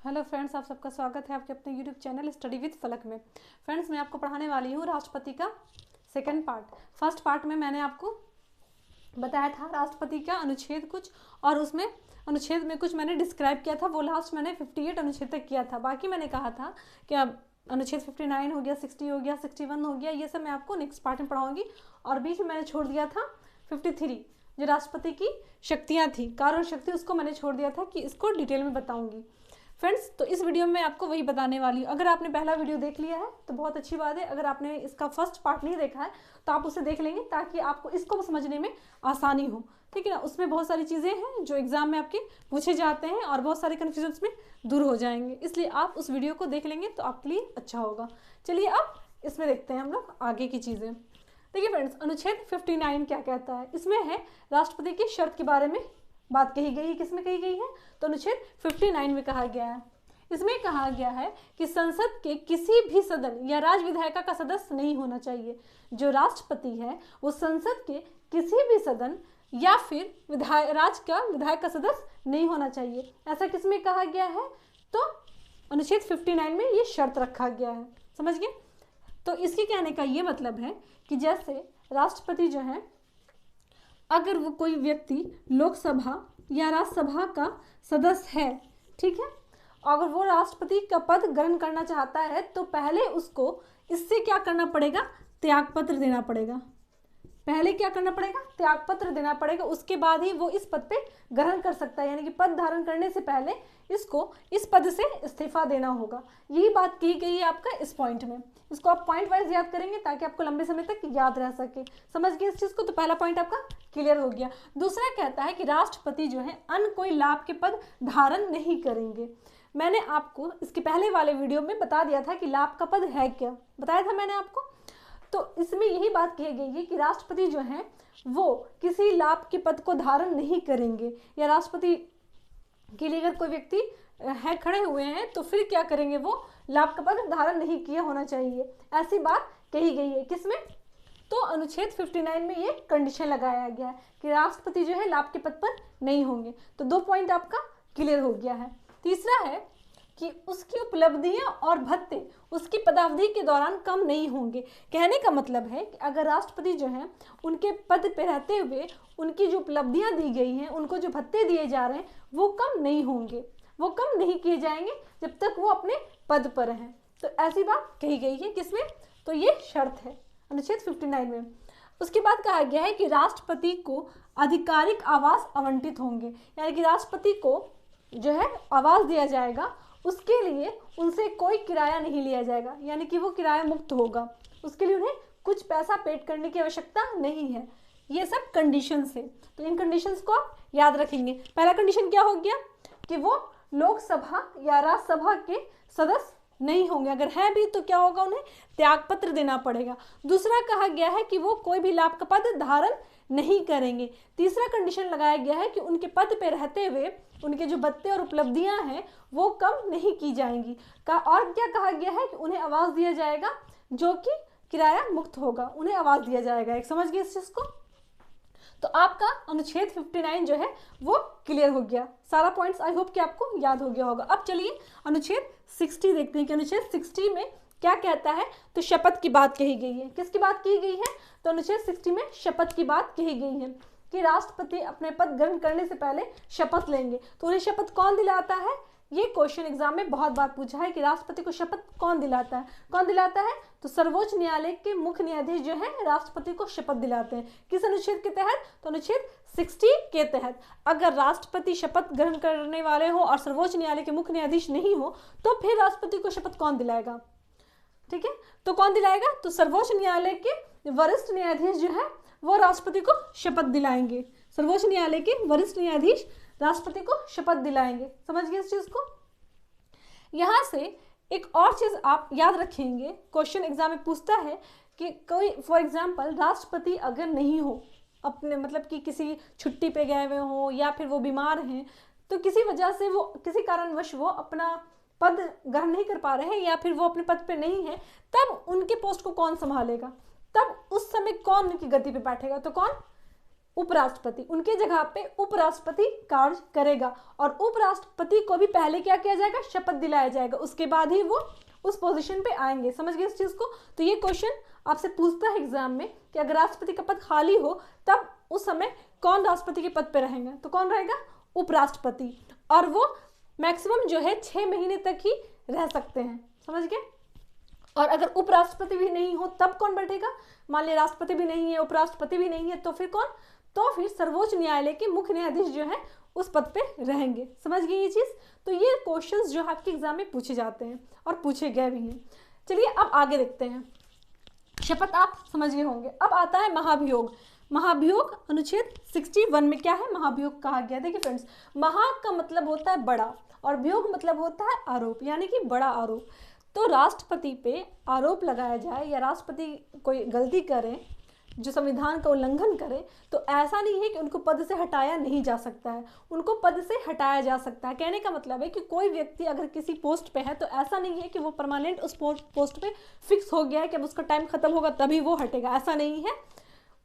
Hello friends, आप सबका स्वागत है आपके अपने यूट्यूब चैनल स्टडी विद फलक में। फ्रेंड्स, मैं आपको पढ़ाने वाली हूँ राष्ट्रपति का सेकंड पार्ट। फर्स्ट पार्ट में मैंने आपको बताया था राष्ट्रपति का अनुच्छेद कुछ, और उसमें अनुच्छेद में कुछ मैंने डिस्क्राइब किया था। वो लास्ट मैंने 58 अनुच्छेद तक किया था। बाकी मैंने कहा था कि अब अनुच्छेद 59 हो गया, 60 हो गया, 61 हो गया, ये सब मैं आपको नेक्स्ट पार्ट में पढ़ाऊँगी। और बीच में मैंने छोड़ दिया था 53, जो राष्ट्रपति की शक्तियाँ थी, कार्य और शक्ति, उसको मैंने छोड़ दिया था कि इसको डिटेल में बताऊँगी। फ्रेंड्स, तो इस वीडियो में आपको वही बताने वाली हूँ। अगर आपने पहला वीडियो देख लिया है तो बहुत अच्छी बात है। अगर आपने इसका फर्स्ट पार्ट नहीं देखा है तो आप उसे देख लेंगे, ताकि आपको इसको समझने में आसानी हो। ठीक है ना। उसमें बहुत सारी चीज़ें हैं जो एग्जाम में आपके पूछे जाते हैं और बहुत सारे कन्फ्यूजन्स में दूर हो जाएंगे, इसलिए आप उस वीडियो को देख लेंगे तो आपके लिए अच्छा होगा। चलिए अब इसमें देखते हैं हम लोग आगे की चीज़ें। देखिए फ्रेंड्स, अनुच्छेद 59 क्या कहता है। इसमें है राष्ट्रपति की शर्त के बारे में बात कही गई है। किसमें कही गई है? तो अनुच्छेद 59 में कहा गया है। इसमें कहा गया है कि संसद के किसी भी सदन या राज्य विधायिका का सदस्य नहीं होना चाहिए। जो राष्ट्रपति है वो संसद के किसी भी सदन या फिर विधायक का सदस्य नहीं होना चाहिए। ऐसा किसमें कहा गया है? तो अनुच्छेद 59 में ये शर्त रखा गया है। समझ गए? तो इसके कहने का ये मतलब है कि जैसे राष्ट्रपति जो है, अगर वो कोई व्यक्ति लोकसभा या राज्यसभा का सदस्य है, ठीक है, अगर वो राष्ट्रपति का पद ग्रहण करना चाहता है तो पहले उसको इससे क्या करना पड़ेगा? त्यागपत्र देना पड़ेगा। पहले क्या करना पड़ेगा? त्यागपत्र देना पड़ेगा। उसके बाद ही वो इस पद पे ग्रहण कर सकता है, यानी कि पद धारण करने से पहले इसको इस पद से इस्तीफा देना होगा। यही बात की गई है आपका इस पॉइंट में। इसको आप पॉइंट वाइज याद करेंगे ताकि आपको लंबे समय तक याद रह सके। समझ गए इस चीज़ को? तो पहला पॉइंट आपका क्लियर हो गया। दूसरा कहता है कि राष्ट्रपति जो है अन्य कोई लाभ के पद धारण नहीं करेंगे। मैंने आपको इसके पहले वाले वीडियो में बता दिया था कि लाभ का पद है क्या, बताया था मैंने आपको। तो इसमें यही बात कही गई है कि राष्ट्रपति जो है वो किसी लाभ के पद को धारण नहीं करेंगे, या राष्ट्रपति के लिए अगर कोई व्यक्ति है खड़े हुए हैं तो फिर क्या करेंगे? वो लाभ का पद धारण नहीं किया होना चाहिए, ऐसी बात कही गई है। किसमें? तो अनुच्छेद 59 में ये कंडीशन लगाया गया है कि राष्ट्रपति जो है लाभ के पद पर नहीं होंगे। तो 2 पॉइंट आपका क्लियर हो गया है। तीसरा है कि उसकी उपलब्धियां और भत्ते उसकी पदावधि के दौरान कम नहीं होंगे। कहने का मतलब है कि अगर राष्ट्रपति जो है उनके पद पे रहते हुए उनकी जो उपलब्धियां दी गई हैं, उनको जो भत्ते दिए जा रहे हैं, वो कम नहीं होंगे, वो कम नहीं किए जाएंगे जब तक वो अपने पद पर हैं। तो ऐसी बात कही गई है। किसमें? तो ये शर्त है अनुच्छेद 59 में। उसके बाद कहा गया है कि राष्ट्रपति को आधिकारिक आवास आवंटित होंगे, यानी कि राष्ट्रपति को जो है आवास दिया जाएगा, उसके लिए उनसे कोई किराया नहीं लिया जाएगा, यानी कि वो किराया मुक्त होगा। उसके लिए उन्हें कुछ पैसा पेड करने की आवश्यकता नहीं है। ये सब कंडीशंस है। तो इन कंडीशंस को आप याद रखेंगे। पहला कंडीशन क्या हो गया? कि वो लोकसभा या राज्यसभा के सदस्य नहीं होंगे, अगर है भी तो क्या होगा? उन्हें त्यागपत्र देना पड़ेगा। दूसरा कहा गया है कि वो कोई भी लाभ का पद धारण नहीं करेंगे। तीसरा कंडीशन लगाया गया है कि उनके पद पे रहते हुए उनके जो भत्ते और उपलब्धियां हैं वो कम नहीं की जाएंगी। और क्या कहा गया है? कि उन्हें आवास दिया जाएगा जो कि किराया मुक्त होगा, उन्हें आवास दिया जाएगा। एक समझ गए इस चीज को? तो आपका अनुच्छेद 59 जो है वो क्लियर हो गया। सारा पॉइंट्स आई होप कि आपको याद हो गया होगा। अब चलिए अनुच्छेद 60 देखते हैं कि अनुच्छेद 60 में क्या कहता है। तो शपथ की बात कही गई है। किसकी बात की गई है? तो अनुच्छेद 60 में शपथ की बात कही गई है कि राष्ट्रपति अपने पद ग्रहण करने से पहले शपथ लेंगे। तो उन्हें शपथ कौन दिलाता है? ये क्वेश्चन एग्जाम में बहुत बार पूछा है कि राष्ट्रपति को शपथ कौन दिलाता है? कौन दिलाता है? तो सर्वोच्च न्यायालय के मुख्य न्यायाधीश जो है राष्ट्रपति को शपथ दिलाते हैं। किस अनुच्छेद के तहत? तो अनुच्छेद 60 के तहत। अगर राष्ट्रपति शपथ ग्रहण करने वाले हो और सर्वोच्च न्यायालय के मुख्य न्यायाधीश नहीं हो तो फिर राष्ट्रपति को शपथ कौन दिलाएगा? ठीक है, तो कौन दिलाएगा? तो सर्वोच्च न्यायालय के वरिष्ठ न्यायाधीश जो है वो राष्ट्रपति को शपथ दिलाएंगे। सर्वोच्च न्यायालय के वरिष्ठ न्यायाधीश राष्ट्रपति को शपथ दिलाएंगे। समझ गए इस चीज को? यहां से एक और चीज आप याद रखेंगे, क्वेश्चन एग्जाम में पूछता है कि कोई फॉर एग्जांपल राष्ट्रपति अगर नहीं हो, अपने मतलब कि किसी छुट्टी पे गए हुए हो या फिर वो बीमार हैं, तो किसी वजह से वो किसी कारणवश वो अपना पद ग्रहण नहीं कर पा रहे हैं या फिर वो अपने पद पे नहीं है, तब उनके पोस्ट को कौन संभालेगा? तब उस समय कौन उनकी गद्दी पे बैठेगा? तो कौन? उपराष्ट्रपति, उनके जगह पे उपराष्ट्रपति कार्य करेगा और उपराष्ट्रपति को भी पहले क्या किया जाएगा, शपथ दिलाया जाएगा, उसके बाद ही वो उस पोजीशन पे आएंगे। समझ गए इस चीज को। तो ये क्वेश्चन आपसे पूछता है एग्जाम में कि अगर राष्ट्रपति का पद खाली हो तब उस समय कौन राष्ट्रपति के पद पे रहेंगे, तो कौन रहेगा, उपराष्ट्रपति, और वो मैक्सिमम जो है 6 महीने तक ही रह सकते हैं। समझ गए। और अगर उपराष्ट्रपति भी नहीं हो तब कौन बैठेगा, मान लिया राष्ट्रपति भी नहीं है, उपराष्ट्रपति भी नहीं है, तो फिर कौन, तो फिर सर्वोच्च न्यायालय के मुख्य न्यायाधीश जो है उस पद पे रहेंगे। समझ गए ये चीज। तो ये क्वेश्चंस जो है आपके एग्जाम में पूछे जाते हैं और पूछे गए भी हैं। चलिए अब आगे देखते हैं। शपथ आप समझ गए होंगे। अब आता है महाभियोग। महाभियोग अनुच्छेद 61 में क्या है, महाभियोग कहा गया। देखिए फ्रेंड्स, महा का मतलब होता है बड़ा और वियोग मतलब होता है आरोप, यानी कि बड़ा आरोप। तो राष्ट्रपति पे आरोप लगाया जाए या राष्ट्रपति कोई गलती करे जो संविधान का उल्लंघन करे, तो ऐसा नहीं है कि उनको पद से हटाया नहीं जा सकता है, उनको पद से हटाया जा सकता है। कहने का मतलब है कि कोई व्यक्ति अगर किसी पोस्ट पे है तो ऐसा नहीं है कि वो परमानेंट उस पोस्ट पे फिक्स हो गया है कि अब उसका टाइम खत्म होगा तभी वो हटेगा, ऐसा नहीं है।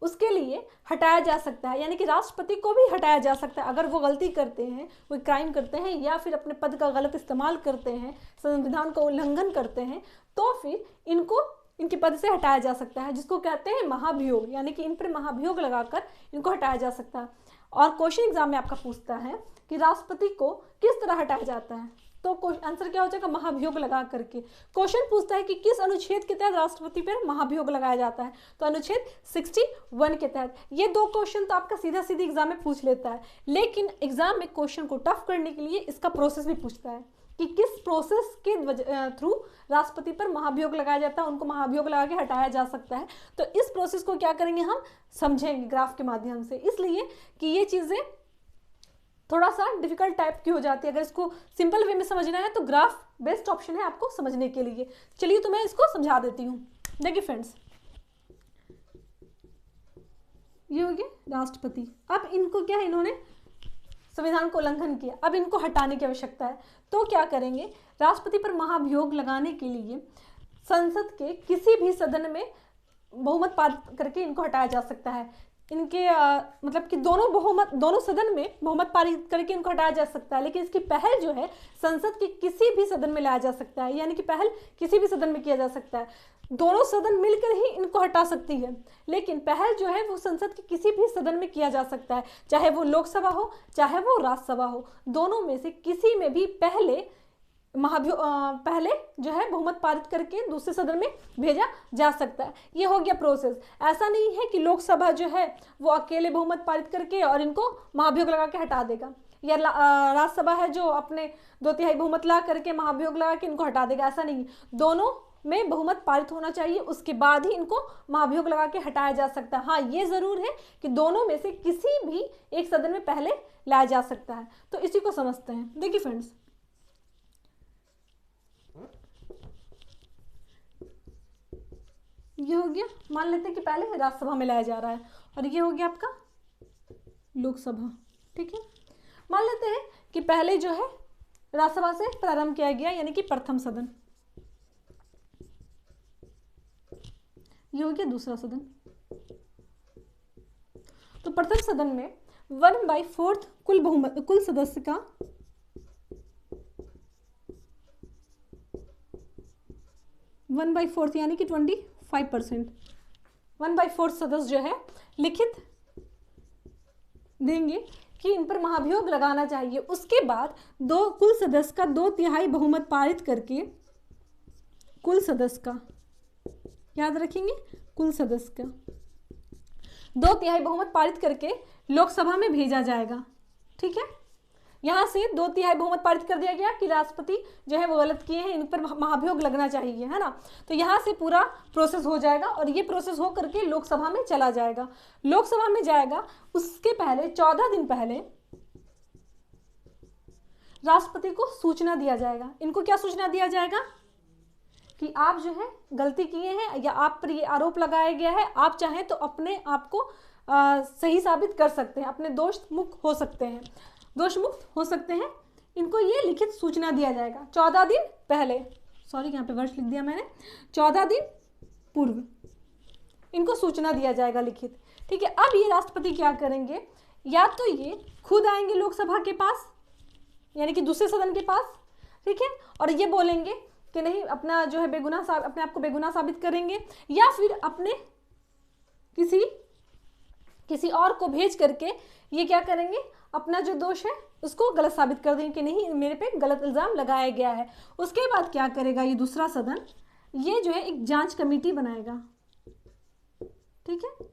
उसके लिए हटाया जा सकता है, यानी कि राष्ट्रपति को भी हटाया जा सकता है अगर वो गलती करते हैं, कोई क्राइम करते हैं या फिर अपने पद का गलत इस्तेमाल करते हैं, संविधान का उल्लंघन करते हैं, तो फिर इनके पद से हटाया जा सकता है, जिसको कहते हैं महाभियोग, यानी कि इन पर महाभियोग लगाकर इनको हटाया जा सकता है। और क्वेश्चन एग्जाम में आपका पूछता है कि राष्ट्रपति को किस तरह हटाया जाता है, तो आंसर क्या हो जाएगा, महाभियोग लगा करके। क्वेश्चन पूछता है कि किस अनुच्छेद के तहत राष्ट्रपति पर महाभियोग लगाया जाता है, तो अनुच्छेद 61 के तहत। ये 2 क्वेश्चन तो आपका सीधा सीधी एग्जाम में पूछ लेता है, लेकिन एग्जाम में क्वेश्चन को टफ करने के लिए इसका प्रोसेस भी पूछता है कि किस प्रोसेस के थ्रू राष्ट्रपति पर महाभियोग लगाया जाता है, उनको महाभियोग लगा के हटाया जा सकता है। तो इस प्रोसेस को क्या करेंगे, हम समझेंगे ग्राफ के माध्यम से, इसलिए कि ये चीजें थोड़ा सा डिफिकल्ट टाइप की हो जाती है। अगर इसको सिंपल वे में समझना है तो ग्राफ बेस्ट ऑप्शन है आपको समझने के लिए। चलिए तो मैं इसको समझा देती हूँ। देखिए फ्रेंड्स, ये हो गया राष्ट्रपति। अब इनको क्या है, इन्होंने संविधान को उल्लंघन किया, अब इनको हटाने की आवश्यकता है। तो क्या करेंगे, राष्ट्रपति पर महाभियोग लगाने के लिए संसद के किसी भी सदन में बहुमत पारित करके इनको हटाया जा सकता है। इनके मतलब कि दोनों सदन में बहुमत पारित करके इनको हटाया जा सकता है, लेकिन इसकी पहल जो है संसद के किसी भी सदन में लाया जा सकता है, यानी कि पहल किसी भी सदन में किया जा सकता है। दोनों सदन मिलकर ही इनको हटा सकती है, लेकिन पहल जो है वो संसद के किसी भी सदन में किया जा सकता है, चाहे वो लोकसभा हो चाहे वो राज्यसभा हो, दोनों में से किसी में भी पहले जो है बहुमत पारित करके दूसरे सदन में भेजा जा सकता है। ये हो गया प्रोसेस। ऐसा नहीं है कि लोकसभा जो है वो अकेले बहुमत पारित करके और इनको महाभियोग लगा के हटा देगा, या राज्यसभा है जो अपने 2/3 बहुमत ला करके महाभियोग लगा के इनको हटा देगा, ऐसा नहीं। दोनों में बहुमत पारित होना चाहिए, उसके बाद ही इनको महाभियोग लगा के हटाया जा सकता है। हाँ, ये जरूर है कि दोनों में से किसी भी एक सदन में पहले लाया जा सकता है। तो इसी को समझते हैं। देखिए फ्रेंड्स, ये हो गया, मान लेते हैं कि पहले राज्यसभा में लाया जा रहा है, और ये हो गया आपका लोकसभा। ठीक है, मान लेते हैं कि पहले जो है राज्यसभा से प्रारंभ किया गया, यानी कि प्रथम सदन। ये हो गया दूसरा सदन। तो प्रथम सदन में 1/4 कुल सदस्य का 1/4 यानी कि 25%, 1/4 सदस्य जो है लिखित देंगे कि इन पर महाभियोग लगाना चाहिए। उसके बाद कुल सदस्य का 2/3 बहुमत पारित करके कुल सदस्य का, याद रखेंगे, कुल सदस्य का 2/3 बहुमत पारित करके लोकसभा में भेजा जाएगा। ठीक है, यहां से 2/3 बहुमत पारित कर दिया गया कि राष्ट्रपति जो है वो गलत किए हैं, इन पर महाभियोग लगना चाहिए, है ना। तो यहां से पूरा प्रोसेस हो जाएगा और ये प्रोसेस हो करके लोकसभा में चला जाएगा। लोकसभा में जाएगा, उसके पहले 14 दिन पहले राष्ट्रपति को सूचना दिया जाएगा। इनको क्या सूचना दिया जाएगा कि आप जो है गलती किए हैं या आप पर ये आरोप लगाया गया है, आप चाहें तो अपने आप को सही साबित कर सकते हैं, अपने दोष मुक्त हो सकते हैं। इनको ये लिखित सूचना दिया जाएगा 14 दिन पहले, सॉरी यहाँ पे वर्ष लिख दिया मैंने, 14 दिन पूर्व इनको सूचना दिया जाएगा लिखित। ठीक है, अब ये राष्ट्रपति क्या करेंगे, या तो ये खुद आएंगे लोकसभा के पास, यानी कि दूसरे सदन के पास, ठीक है, और ये बोलेंगे कि नहीं अपना जो है बेगुनाह, अपने आप को बेगुनाह साबित करेंगे, या फिर अपने किसी और को भेज करके ये क्या करेंगे, अपना जो दोष है उसको गलत साबित कर देंगे कि नहीं मेरे पे गलत इल्ज़ाम लगाया गया है। उसके बाद क्या करेगा ये दूसरा सदन, ये जो है एक जांच कमेटी बनाएगा, ठीक है,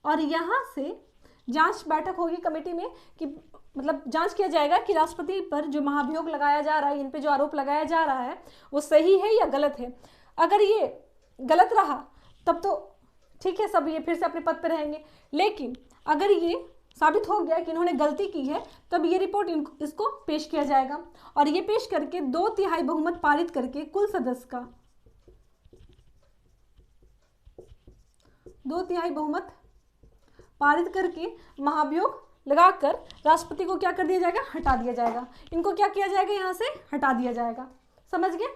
और यहाँ से जांच बैठक होगी कमेटी में कि मतलब जांच किया जाएगा कि राष्ट्रपति पर जो महाभियोग लगाया जा रहा है, इन पे जो आरोप लगाया जा रहा है वो सही है या गलत है। अगर ये गलत रहा तब तो ठीक है, सब ये फिर से अपने पद पर रहेंगे, लेकिन अगर ये साबित हो गया कि इन्होंने गलती की है तब ये रिपोर्ट इसको पेश किया जाएगा, और ये पेश करके 2/3 बहुमत पारित करके कुल सदस्य का 2/3 बहुमत पारित करके महाभियोग लगाकर राष्ट्रपति को क्या कर दिया जाएगा, हटा दिया जाएगा। इनको क्या किया जाएगा, यहाँ से हटा दिया जाएगा, समझ गए।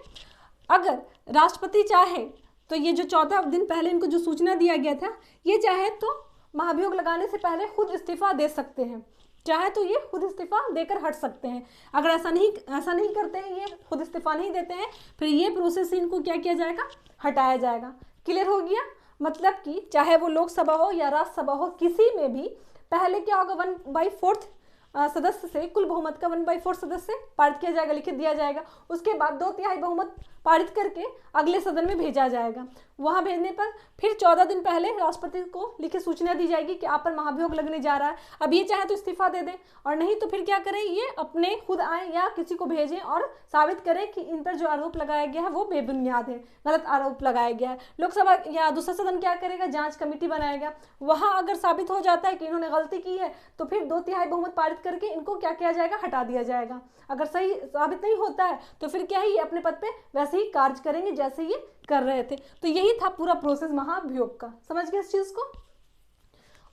अगर राष्ट्रपति चाहे तो ये जो 14 दिन पहले इनको जो सूचना दिया गया था, ये चाहे तो महाभियोग लगाने से पहले खुद इस्तीफा दे सकते हैं, चाहे तो ये खुद इस्तीफा देकर हट सकते हैं। अगर ऐसा नहीं करते हैं, ये खुद इस्तीफा नहीं देते हैं, फिर ये प्रोसेस से इनको क्या किया जाएगा, हटाया जाएगा। क्लियर हो गया, मतलब कि चाहे वो लोकसभा हो या राज्यसभा हो, किसी में भी पहले क्या होगा, 1/4 सदस्य से कुल बहुमत का 1/4 सदस्य पारित किया जाएगा, लिखित दिया जाएगा। उसके बाद 2/3 बहुमत पारित करके अगले सदन में भेजा जाएगा। वहां भेजने पर फिर 14 दिन पहले राष्ट्रपति को लिखित सूचना दी जाएगी कि आप पर महाभियोग लगने जा रहा है। अब ये चाहे तो इस्तीफा दे दें, और नहीं तो फिर क्या करें, ये अपने खुद आए या किसी को भेजें और साबित करें कि इन पर जो आरोप लगाया गया है वो बेबुनियाद है, गलत आरोप लगाया गया है। लोकसभा या दूसरा सदन क्या करेगा, जांच कमेटी बनाएगा। वहां अगर साबित हो जाता है कि इन्होंने गलती की है तो फिर 2/3 बहुमत पारित करके इनको क्या किया जाएगा, हटा दिया जाएगा। अगर सही साबित नहीं होता है तो फिर क्या है, ये अपने पद पे वैसे ही कार्य करेंगे जैसे ये कर रहे थे। तो यही था पूरा प्रोसेस महाभियोग का, समझ गए इस चीज को।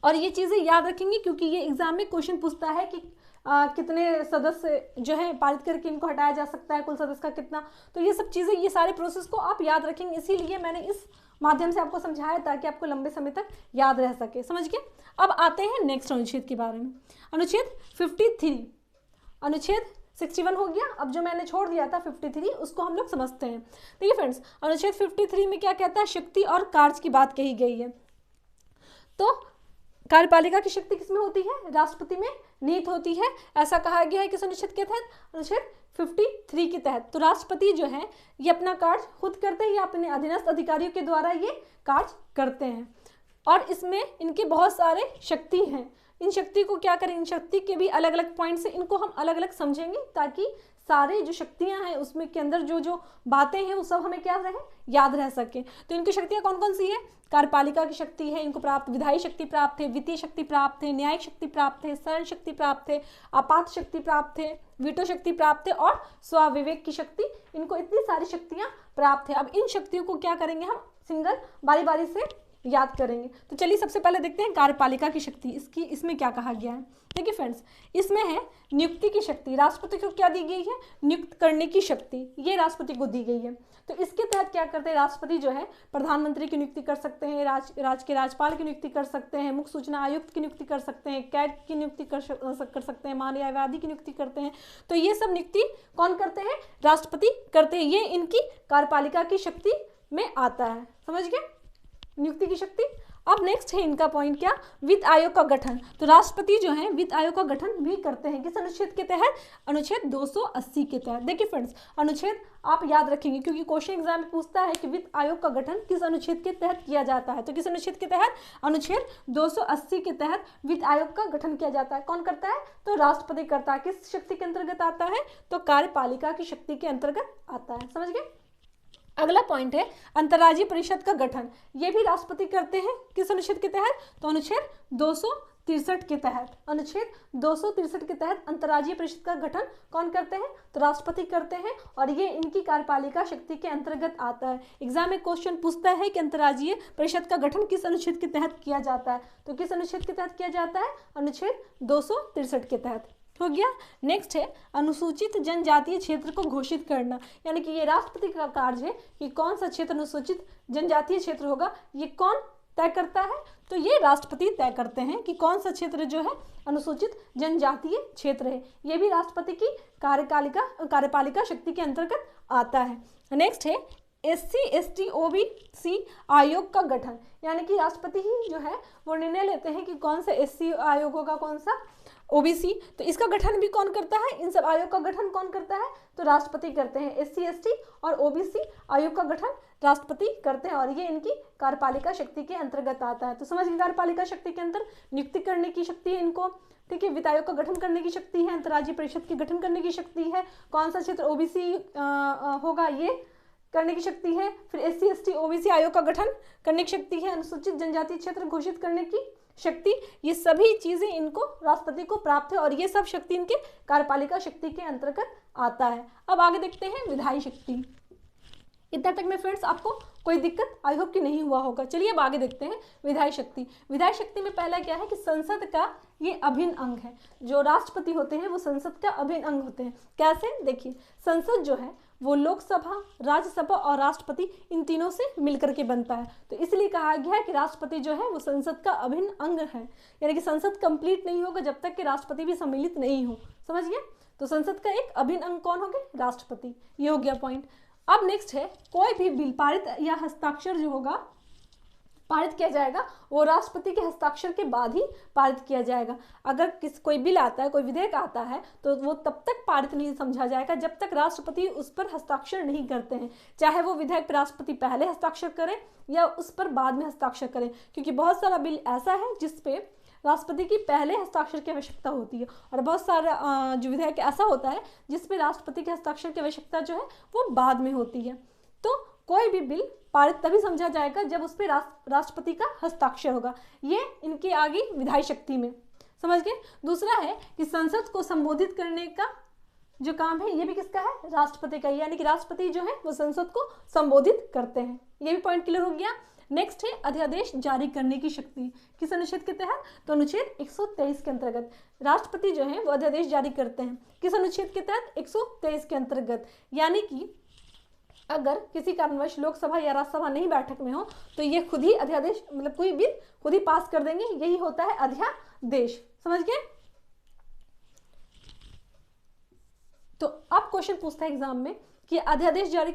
और ये चीजें याद रखेंगे क्योंकि ये एग्जाम में क्वेश्चन पूछता है कि कितने सदस्य जो है पारित करके इनको हटाया जा सकता है, कुल सदस्य का कितना। तो ये सब चीजें, ये सारे प्रोसेस को आप याद रखेंगे, इसीलिए मैंने इस माध्यम से आपको समझाया ताकि आपको लंबे समय तक याद रह सके, समझ गए। अब आते हैं नेक्स्ट अनुच्छेद के बारे में। अनुच्छेद 53, अनुच्छेद 61 हो गया। अब जो मैंने छोड़ दिया था 53, उसको हम लोग समझते हैं। देखिए फ्रेंड्स, अनुच्छेद 53 में क्या कहता है, शक्ति और कार्य की बात कही गई है। तो कार्यपालिका की शक्ति किसमें होती है, राष्ट्रपति में निहित होती है, ऐसा कहा गया है किस अनुच्छेद के तहत, अनुच्छेद 53 के तहत। तो राष्ट्रपति जो है ये अपना कार्य खुद करते हैं या अपने अधीनस्थ अधिकारियों के द्वारा ये कार्य करते हैं, और इसमें इनके बहुत सारे शक्ति हैं। इन शक्ति को क्या करें, इन शक्ति के भी अलग अलग पॉइंट से इनको हम अलग अलग समझेंगे ताकि सारे जो शक्तियां हैं उसमें के अंदर जो जो बातें हैं वो सब हमें क्या रहे, याद रह सके। तो इनकी शक्तियां कौन कौन सी है, कार्यपालिका की शक्ति है, इनको प्राप्त विधायी शक्ति प्राप्त है, वित्तीय शक्ति प्राप्त है, न्यायिक शक्ति प्राप्त है, शरण शक्ति प्राप्त है, आपात शक्ति प्राप्त है, वीटो शक्ति प्राप्त है, और स्वाविवेक की शक्ति। इनको इतनी सारी शक्तियां प्राप्त है। अब इन शक्तियों को क्या करेंगे, हम सिंगल बारी बारी से याद करेंगे। तो चलिए सबसे पहले देखते हैं कार्यपालिका की शक्ति, इसमें क्या कहा गया है। देखिए फ्रेंड्स, इसमें है नियुक्ति की शक्ति। राष्ट्रपति को क्या दी गई है, नियुक्त करने की शक्ति, ये राष्ट्रपति को दी गई है। तो इसके तहत क्या करते हैं, राष्ट्रपति जो है प्रधानमंत्री की नियुक्ति कर सकते हैं, राज्य के राज्यपाल की नियुक्ति कर सकते हैं, मुख्य सूचना आयुक्त की नियुक्ति कर सकते हैं, कैग की नियुक्ति कर सकते हैं, महान्यायवादी की नियुक्ति करते हैं। तो ये सब नियुक्ति कौन करते हैं, राष्ट्रपति करते हैं। ये इनकी कार्यपालिका की शक्ति में आता है, समझ गए, नियुक्ति की शक्ति। अब नेक्स्ट है इनका पॉइंट क्या, वित्त आयोग का गठन। तो राष्ट्रपति जो है वित्त आयोग का गठन भी करते हैं, किस अनुच्छेद के तहत, अनुच्छेद 280 के तहत। देखिए फ्रेंड्स, अनुच्छेद आप याद रखेंगे क्योंकि क्वेश्चन एग्जाम में पूछता है कि वित्त आयोग का गठन किस अनुच्छेद के तहत किया जाता है। तो किस अनुच्छेद के तहत, अनुच्छेद 280 के तहत वित्त आयोग का गठन किया जाता है। कौन करता है, तो राष्ट्रपति करता है। किस शक्ति के अंतर्गत आता है, तो कार्यपालिका की शक्ति के अंतर्गत आता है, समझ गए। अगला पॉइंट है अंतर्राज्यीय परिषद का गठन। ये भी राष्ट्रपति करते हैं, किस अनुच्छेद के तहत, तो अनुच्छेद 263 के तहत। अनुच्छेद 263 के तहत अंतर्राज्यीय परिषद का गठन कौन करते हैं, तो राष्ट्रपति करते हैं, और ये इनकी कार्यपालिका शक्ति के अंतर्गत आता है। एग्जाम में क्वेश्चन पूछता है कि अंतर्राज्यीय परिषद का गठन किस अनुच्छेद के तहत किया जाता है। तो किस अनुच्छेद के तहत किया जाता है, अनुच्छेद 263 के तहत। हो गया। नेक्स्ट है अनुसूचित जनजातीय क्षेत्र को घोषित करना, यानी कि ये राष्ट्रपति का कार्य है कि कौन सा क्षेत्र अनुसूचित जनजातीय क्षेत्र होगा, ये कौन तय करता है? तो ये राष्ट्रपति तय करते हैं कि कौन सा क्षेत्र जो है अनुसूचित जनजातीय क्षेत्र है। ये भी राष्ट्रपति की कार्यपालिका शक्ति के अंतर्गत आता है। नेक्स्ट है SC ST OBC आयोग का गठन, यानी कि राष्ट्रपति ही जो है वो निर्णय लेते हैं कि कौन सा SC आयोग होगा, कौन सा OBC। तो इसका गठन भी कौन करता है? इन सब आयोग का गठन कौन करता है? तो राष्ट्रपति करते हैं। SC ST और OBC आयोग का गठन राष्ट्रपति करते हैं और ये इनकी कार्यपालिका शक्ति के अंतर्गत आता है। तो समझ गए, कार्यपालिका शक्ति के अंदर नियुक्ति करने की शक्ति है इनको, ठीक है, वित्त आयोग का गठन करने की शक्ति है, अंतर्राज्यीय परिषद के गठन करने की शक्ति है, कौन सा क्षेत्र OBC होगा ये करने की शक्ति है, फिर SC ST OBC आयोग का गठन करने की शक्ति है, अनुसूचित जनजातीय क्षेत्र घोषित करने की शक्ति। ये सभी चीजें इनको राष्ट्रपति को प्राप्त है और ये सब शक्ति इनके कार्यपालिका शक्ति के अंतर्गत आता है। अब आगे देखते हैं विधायी शक्ति। इतना तक में फ्रेंड्स आपको कोई दिक्कत आई होप कि नहीं हुआ होगा। चलिए अब आगे देखते हैं विधायी शक्ति। विधायी शक्ति में पहला क्या है कि संसद का ये अभिन्न अंग है। जो राष्ट्रपति होते हैं वो संसद का अभिन्न अंग होते हैं। कैसे? देखिए, संसद जो है वो लोकसभा, राज्यसभा और राष्ट्रपति इन तीनों से मिलकर के बनता है। तो इसलिए कहा गया है कि राष्ट्रपति जो है वो संसद का अभिन्न अंग है, यानी कि संसद कंप्लीट नहीं होगा जब तक कि राष्ट्रपति भी सम्मिलित नहीं हो। समझ गए? तो संसद का एक अभिन्न अंग कौन हो गए? राष्ट्रपति। ये हो गया पॉइंट। अब नेक्स्ट है, कोई भी बिल पारित या हस्ताक्षर जो होगा पारित किया जाएगा वो राष्ट्रपति के हस्ताक्षर के बाद ही पारित किया जाएगा। अगर कोई बिल आता है, कोई विधेयक आता है तो वो तब तक पारित नहीं समझा जाएगा जब तक राष्ट्रपति उस पर हस्ताक्षर नहीं करते हैं, चाहे वो विधेयक पर राष्ट्रपति पहले हस्ताक्षर करें या उस पर बाद में हस्ताक्षर करें। क्योंकि बहुत सारा बिल ऐसा है जिसपे राष्ट्रपति की पहले हस्ताक्षर की आवश्यकता होती है और बहुत सारा जो विधेयक ऐसा होता है जिसपे राष्ट्रपति के हस्ताक्षर की आवश्यकता जो है वो बाद में होती है। तो कोई भी बिल पारित तभी समझा जाएगा जब उस पर राष्ट्रपति का हस्ताक्षर होगा। ये इनकी आगे विधायी शक्ति में। समझ गए? दूसरा है कि संसद को संबोधित करने का जो काम है ये भी किसका है? राष्ट्रपति का, यानी कि राष्ट्रपति जो है वो संसद को संबोधित करते हैं। ये भी पॉइंट क्लियर हो गया। नेक्स्ट है अध्यादेश जारी करने की शक्ति। किस अनुच्छेद के तहत? तो अनुच्छेद 123 के अंतर्गत राष्ट्रपति जो है वो अध्यादेश जारी करते हैं। किस अनुच्छेद के तहत? 123 के अंतर्गत। यानी कि अगर किसी कारणवश लोकसभा या राज्यसभा नहीं बैठक में हो तो ये खुद ही अध्यादेश, मतलब कोई बिल खुद ही पास कर देंगे। यही होता है अध्यादेश। समझ गए? तो अब क्वेश्चन पूछता है एग्जाम में कि अध्यादेश जारी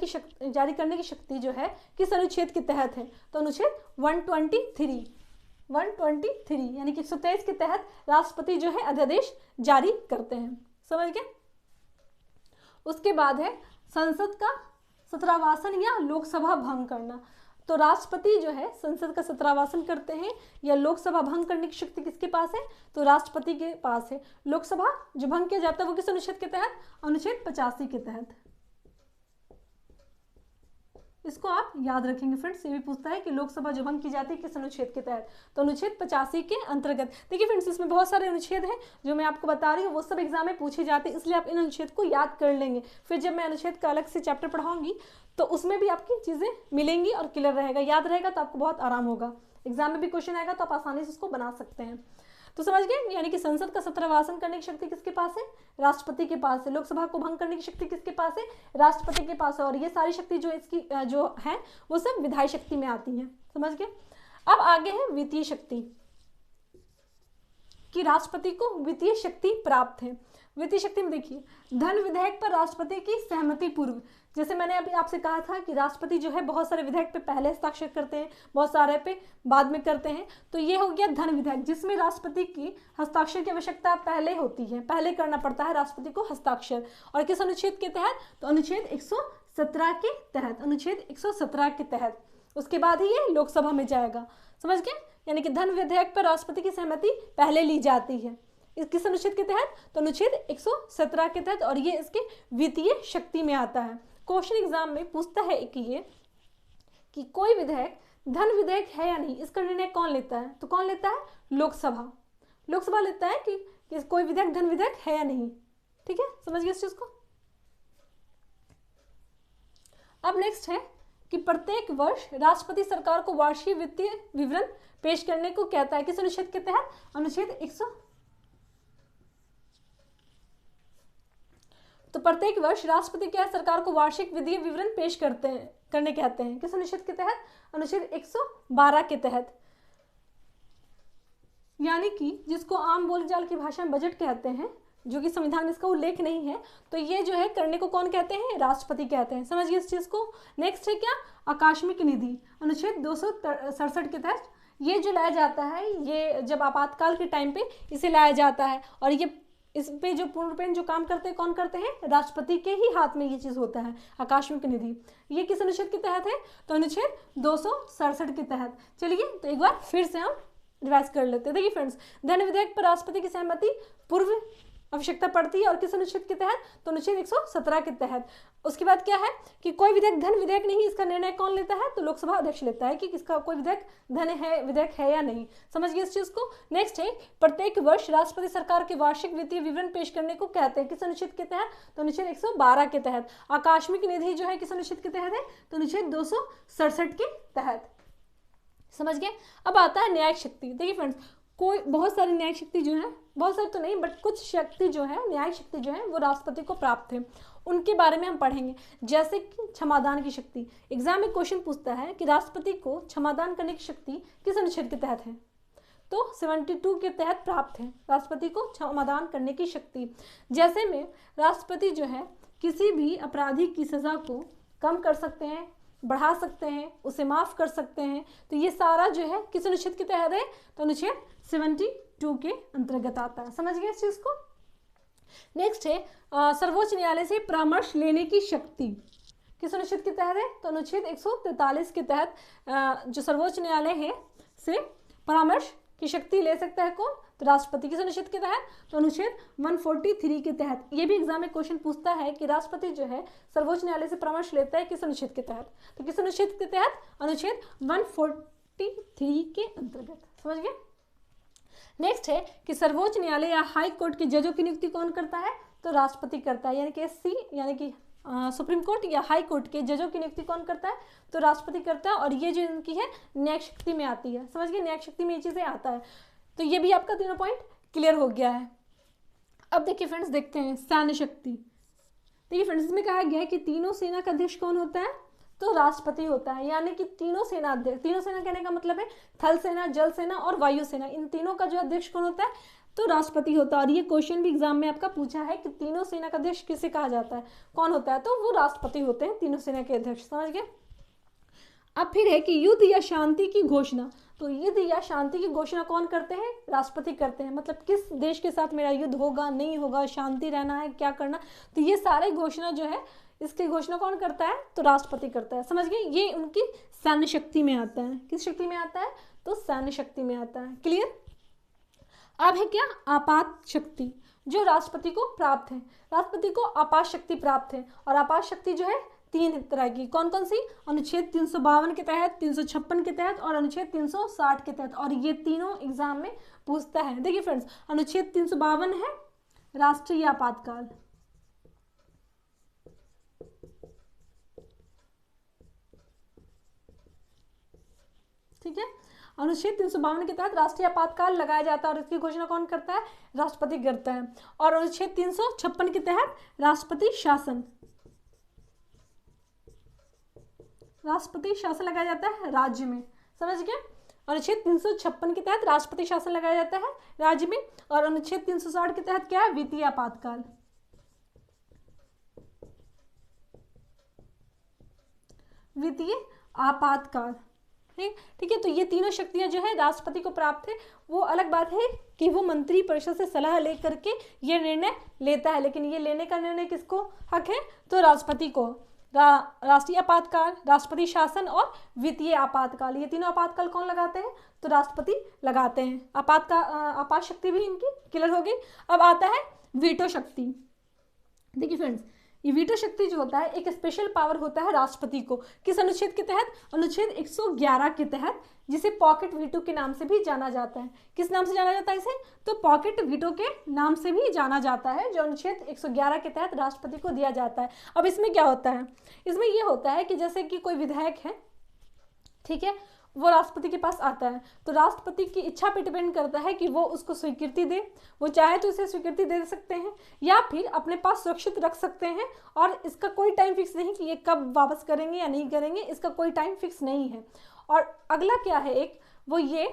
करने की शक्ति जो है किस अनुच्छेद के तहत है? तो अनुच्छेद 123 यानी कि 123 के तहत राष्ट्रपति जो है अध्यादेश जारी करते हैं। समझ गए? उसके बाद है संसद का सत्रावासन या लोकसभा भंग करना। तो राष्ट्रपति जो है संसद का सत्रावासन करते हैं या लोकसभा भंग करने की शक्ति किसके पास है? तो राष्ट्रपति के पास है। लोकसभा जो भंग किया जाता है वो किस अनुच्छेद के तहत? अनुच्छेद 85 के तहत। इसको आप याद रखेंगे फ्रेंड्स। ये भी पूछता है कि लोकसभा जो भंग की जाती है किस अनुच्छेद के तहत? तो अनुच्छेद 85 के अंतर्गत। देखिए फ्रेंड्स, इसमें बहुत सारे अनुच्छेद हैं जो मैं आपको बता रही हूँ, वो सब एग्जाम में पूछे जाते हैं, इसलिए आप इन अनुच्छेद को याद कर लेंगे। फिर जब मैं अनुच्छेद का अलग से चैप्टर पढ़ाऊंगी तो उसमें भी आपकी चीजें मिलेंगी और क्लियर रहेगा, याद रहेगा, तो आपको बहुत आराम होगा। एग्जाम में भी क्वेश्चन आएगा तो आप आसानी से उसको बना सकते हैं। तो समझ गए? यानी कि संसद का सत्रावासन करने की शक्ति किसके पास है? राष्ट्रपति के पास है। लोकसभा को भंग करने की शक्ति किसके पास है? राष्ट्रपति के पास है। और ये सारी शक्ति जो इसकी जो है वो सब विधायी शक्ति में आती है। समझ गए? अब आगे है वित्तीय शक्ति, कि राष्ट्रपति को वित्तीय शक्ति प्राप्त है। वित्तीय शक्ति में देखिए, धन विधेयक पर राष्ट्रपति की सहमति पूर्व, जैसे मैंने अभी आपसे कहा था कि राष्ट्रपति जो है बहुत सारे विधेयक पे पहले हस्ताक्षर करते हैं, बहुत सारे पे बाद में करते हैं। तो ये हो गया धन विधेयक, जिसमें राष्ट्रपति की हस्ताक्षर की आवश्यकता पहले होती है, पहले करना पड़ता है राष्ट्रपति को हस्ताक्षर। और किस अनुच्छेद के तहत? तो अनुच्छेद 117 के तहत। अनुच्छेद 117 के तहत उसके बाद ही ये लोकसभा में जाएगा। समझ गए? यानी कि धन विधेयक पर राष्ट्रपति की सहमति पहले ली जाती है। किस अनुच्छेद के तहत? तो अनुच्छेद 117 के तहत, और ये इसके वित्तीय शक्ति में आता है। क्वेश्चन एग्जाम में पूछता है कि कोई विधेयक धन विधेयक है या नहीं, इसका निर्णय कौन लेता है? तो कौन लेता है? लोकसभा। लोकसभा लेता है कि कोई विधेयक धन विधेयक है या नहीं। ठीक है, समझ गए इस चीज को? अब नेक्स्ट है कि प्रत्येक वर्ष राष्ट्रपति सरकार को वार्षिक वित्तीय विवरण पेश करने को कहता है। किस अनुच्छेद के तहत? अनुच्छेद 100। तो प्रत्येक वर्ष राष्ट्रपति क्या सरकार को वार्षिक वित्तीय विवरण पेश करने कहते हैं। किस अनुच्छेद के तहत? अनुच्छेद 112 के तहत। यानी कि जिसको आम बोलचाल की भाषा में बजट कहते हैं, जो कि संविधान में इसका उल्लेख नहीं है, तो ये जो है करने को कौन कहते हैं, राष्ट्रपति कहते हैं। समझिए इस चीज़ को। नेक्स्ट है क्या, आकस्मिक निधि, अनुच्छेद 267 के तहत ये जो लाया जाता है, ये जब आपातकाल के टाइम पे इसे लाया जाता है, और ये इस पे जो पूर्णपेन जो काम करते हैं कौन करते हैं, राष्ट्रपति के ही हाथ में ये चीज़ होता है, आकस्मिक निधि। ये किस अनुच्छेद के तहत है, तो अनुच्छेद 267 के तहत। चलिए तो एक बार फिर से हम रिवाइज कर लेते हैं। देखिए फ्रेंड्स, धन विधेयक पर राष्ट्रपति की सहमति पूर्व आवश्यकता पड़ती है, और किस अनुच्छेद के तहत, तो अनुच्छेद 117 के तहत। उसके बाद क्या है कि कोई विधेयक धन विधेयक नहीं, इसका निर्णय कौन लेता है, तो लोकसभा अध्यक्ष लेता है कि किसका कोई विधेयक धन है, विधेयक है या नहीं। समझिए इस चीज को। नेक्स्ट है, प्रत्येक वर्ष राष्ट्रपति सरकार के वार्षिक वित्तीय विवरण पेश करने को कहते हैं, किस अनुच्छेद के तहत, तो अनुच्छेद 112 के तहत। आकस्मिक निधि जो है किस अनुच्छेद के तहत है, तो अनुच्छेद 267 के तहत। समझ गए। अब आता है न्यायिक शक्ति। देखिए फ्रेंड्स, कोई बहुत सारी न्यायिक शक्ति जो है, बहुत सारी तो नहीं बट कुछ शक्ति जो है, न्यायिक शक्ति जो है वो राष्ट्रपति को प्राप्त है, उनके बारे में हम पढ़ेंगे। जैसे कि क्षमादान की शक्ति। एग्जाम में क्वेश्चन पूछता है कि राष्ट्रपति को क्षमादान करने की शक्ति किस अनुच्छेद के तहत है, तो 72 के तहत प्राप्त है राष्ट्रपति को क्षमादान करने की शक्ति। जैसे में राष्ट्रपति जो है किसी भी अपराधी की सजा को कम कर सकते हैं, बढ़ा सकते हैं, उसे माफ कर सकते हैं, तो ये सारा जो है किस अनुच्छेद के तहत है, तो अनुच्छेद 72 के अंतर्गत आता है। समझ गए इस चीज को। नेक्स्ट है सर्वोच्च न्यायालय से परामर्श लेने की शक्ति, किस अनुच्छेद के तहत है, तो अनुच्छेद 143 के तहत जो सर्वोच्च न्यायालय है से परामर्श की शक्ति ले सकता है कौन, तो राष्ट्रपति। किस अनुच्छेद के तहत, तो अनुच्छेद 143 के तहत। ये भी एग्जाम में क्वेश्चन पूछता है कि राष्ट्रपति जो है सर्वोच्च न्यायालय से परामर्श लेता है किस अनुच्छेद के तहत, तो किस अनुच्छेद के तहत, अनुच्छेद 143 के अंतर्गत। समझ गए। नेक्स्ट है कि सर्वोच्च न्यायालय या हाई कोर्ट के जजों की नियुक्ति कौन करता है, तो राष्ट्रपति करता है। यानी कि एससी यानी कि सुप्रीम कोर्ट या हाई कोर्ट के जजों की नियुक्ति कौन करता है, तो राष्ट्रपति करता है, और ये जो इनकी है न्यायिक शक्ति में आती है। समझ गए, न्यायिक शक्ति में ये चीजें आता है। तो ये भी आपका तीनों पॉइंट क्लियर हो गया है। अब देखिए फ्रेंड्स, देखते हैं सैन्य शक्ति। देखिए फ्रेंड्स, इसमें कहा गया है कि तीनों सेना का अध्यक्ष कौन होता है, तो राष्ट्रपति होता है। यानी कि तीनों सेना अध्यक्ष, तीनों सेना कहने का मतलब है थल सेना, जल सेना और वायु सेना, इन तीनों का जो अध्यक्ष कौन होता है, तो राष्ट्रपति होता है। और ये क्वेश्चन भी एग्जाम में आपका पूछा है कि तीनों सेना का अध्यक्ष किसे कहा जाता है, कौन होता है, तो वो राष्ट्रपति होते हैं तीनों सेना के अध्यक्ष। समझ गए। अब फिर है कि युद्ध या शांति की घोषणा। तो युद्ध या शांति की घोषणा कौन करते हैं, राष्ट्रपति करते हैं। मतलब किस देश के साथ मेरा युद्ध होगा, नहीं होगा, शांति रहना है, क्या करना, तो ये सारे घोषणा जो है इसकी घोषणा कौन करता है, तो राष्ट्रपति करता है। समझ गए। ये उनकी सैन्य शक्ति में आता है। किस शक्ति में आता है, तो सैन्य शक्ति में आता है। क्लियर। अब है क्या, आपात शक्ति, जो राष्ट्रपति को प्राप्त है। राष्ट्रपति को आपात शक्ति प्राप्त है, और आपात शक्ति जो है 3 तरह की। कौन कौन सी, अनुच्छेद 352 के तहत, 356 के तहत और अनुच्छेद 360 के तहत। और ये तीनों एग्जाम में पूछता है। देखिए फ्रेंड्स, अनुच्छेद 352 है राष्ट्रीय आपातकाल, ठीक है। अनुच्छेद 352 के तहत राष्ट्रीय आपातकाल लगाया जाता है, और इसकी घोषणा कौन करता है, राष्ट्रपति करता है। और अनुच्छेद 356 के तहत राष्ट्रपति शासन, राष्ट्रपति शासन लगाया जाता है राज्य में। समझ गए। अनुच्छेद 356 के तहत राष्ट्रपति शासन लगाया जाता है राज्य में। और अनुच्छेद 360 के तहत क्या है, वित्तीय आपातकाल, वित्तीय आपातकाल। ठीक है। तो ये तीनों शक्तियां जो है राष्ट्रपति को प्राप्त है। वो अलग बात है कि वो मंत्री परिषद से सलाह लेकर के ये निर्णय लेता है, लेकिन ये लेने का निर्णय किसको हक है, तो राष्ट्रपति को। राष्ट्रीय आपातकाल, राष्ट्रपति शासन और वित्तीय आपातकाल, ये तीनों आपातकाल कौन लगाते हैं, तो राष्ट्रपति लगाते हैं। आपात शक्ति भी इनकी क्लियर हो गई। अब आता है वीटो शक्ति। देखिए फ्रेंड्स, ये वीटो शक्ति जो होता है एक स्पेशल पावर होता है राष्ट्रपति को। किस अनुच्छेद के तहत, अनुच्छेद 111 के तहत, जिसे पॉकेट वीटो के नाम से भी जाना जाता है। किस नाम से जाना जाता है इसे, तो पॉकेट वीटो के नाम से भी जाना जाता है, जो अनुच्छेद 111 के तहत राष्ट्रपति को दिया जाता है। अब इसमें क्या होता है, इसमें यह होता है कि जैसे कि कोई विधायक है, ठीक है, वो राष्ट्रपति के पास आता है, तो राष्ट्रपति की इच्छा पे डिपेंड करता है कि वो उसको स्वीकृति दे। वो चाहे तो इसे स्वीकृति दे सकते हैं या फिर अपने पास सुरक्षित रख सकते हैं, और इसका कोई टाइम फिक्स नहीं कि ये कब वापस करेंगे या नहीं करेंगे, इसका कोई टाइम फिक्स नहीं है। और अगला क्या है एक, वो ये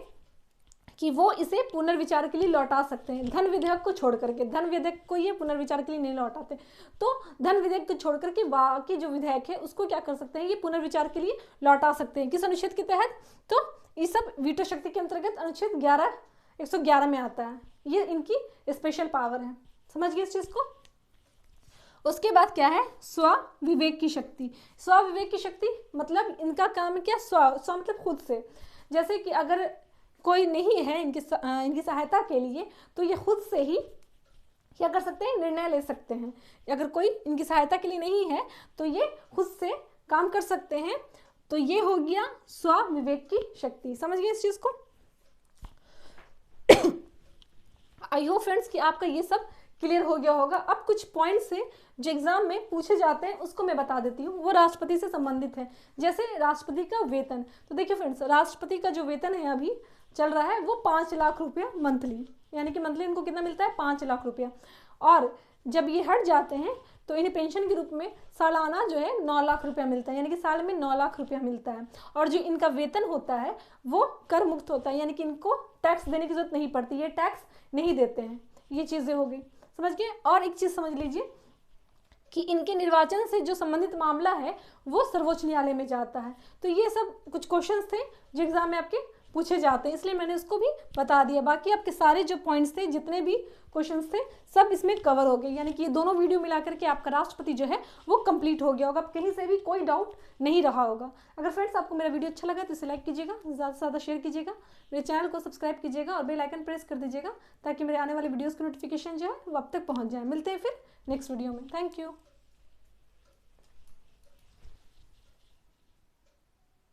कि वो इसे पुनर्विचार के लिए लौटा सकते हैं, धन विधेयक को छोड़ करके। धन विधेयक को ये पुनर्विचार के लिए नहीं लौटाते, तो धन विधेयक को छोड़ करके बाकी जो विधेयक है उसको क्या कर सकते हैं, ये पुनर्विचार के लिए लौटा सकते हैं। किस अनुच्छेद के तहत? तो ये सब वीटो शक्ति के अंतर्गत अनुच्छेद 111 में आता है, ये इनकी स्पेशल पावर है। समझ गए इस चीज को? उसके बाद क्या है? स्व विवेक की शक्ति। स्व विवेक की शक्ति मतलब इनका काम क्या? स्व मतलब खुद से। जैसे कि अगर कोई नहीं है इनकी सहायता के लिए, तो ये खुद से ही क्या कर सकते हैं? निर्णय ले सकते हैं। अगर कोई इनकी सहायता के लिए नहीं है तो ये खुद से काम कर सकते हैं। तो ये हो गया स्व विवेक की शक्ति। समझ गए इस चीज को? आई होप फ्रेंड्स कि आपका ये सब क्लियर हो गया होगा। अब कुछ पॉइंट्स हैं जो एग्जाम में पूछे जाते हैं, उसको मैं बता देती हूँ। वो राष्ट्रपति से संबंधित है। जैसे राष्ट्रपति का वेतन, तो देखिए फ्रेंड्स, राष्ट्रपति का जो वेतन है अभी चल रहा है वो 5 लाख रुपया मंथली, यानी कि मंथली इनको कितना मिलता है? 5 लाख रुपया। और जब ये हट जाते हैं तो इन्हें पेंशन के रूप में सालाना जो है 9 लाख रुपया मिलता है, यानी कि साल में 9 लाख रुपया मिलता है। और जो इनका वेतन होता है वो कर मुक्त होता है, यानी कि इनको टैक्स देने की जरूरत नहीं पड़ती, ये टैक्स नहीं देते हैं। ये चीज़ें हो गई, समझ गए? और एक चीज़ समझ लीजिए कि इनके निर्वाचन से जो संबंधित मामला है वो सर्वोच्च न्यायालय में जाता है। तो ये सब कुछ क्वेश्चंस थे जो एग्जाम में आपके पूछे जाते हैं, इसलिए मैंने उसको भी बता दिया। बाकी आपके सारे जो पॉइंट्स थे, जितने भी क्वेश्चंस थे, सब इसमें कवर हो गए। यानी कि ये दोनों वीडियो मिला करके आपका राष्ट्रपति जो है वो कंप्लीट हो गया होगा, कहीं से भी कोई डाउट नहीं रहा होगा। अगर फ्रेंड्स आपको मेरा वीडियो अच्छा लगा तो इसे लाइक कीजिएगा, ज़्यादा से ज़्यादा शेयर कीजिएगा, मेरे चैनल को सब्सक्राइब कीजिएगा और बेल आइकन प्रेस कर दीजिएगा, ताकि मेरे आने वाले वीडियोज़ की नोटिफिकेशन जो है वो अब तक पहुँच जाए। मिलते हैं फिर नेक्स्ट वीडियो में। Thank you.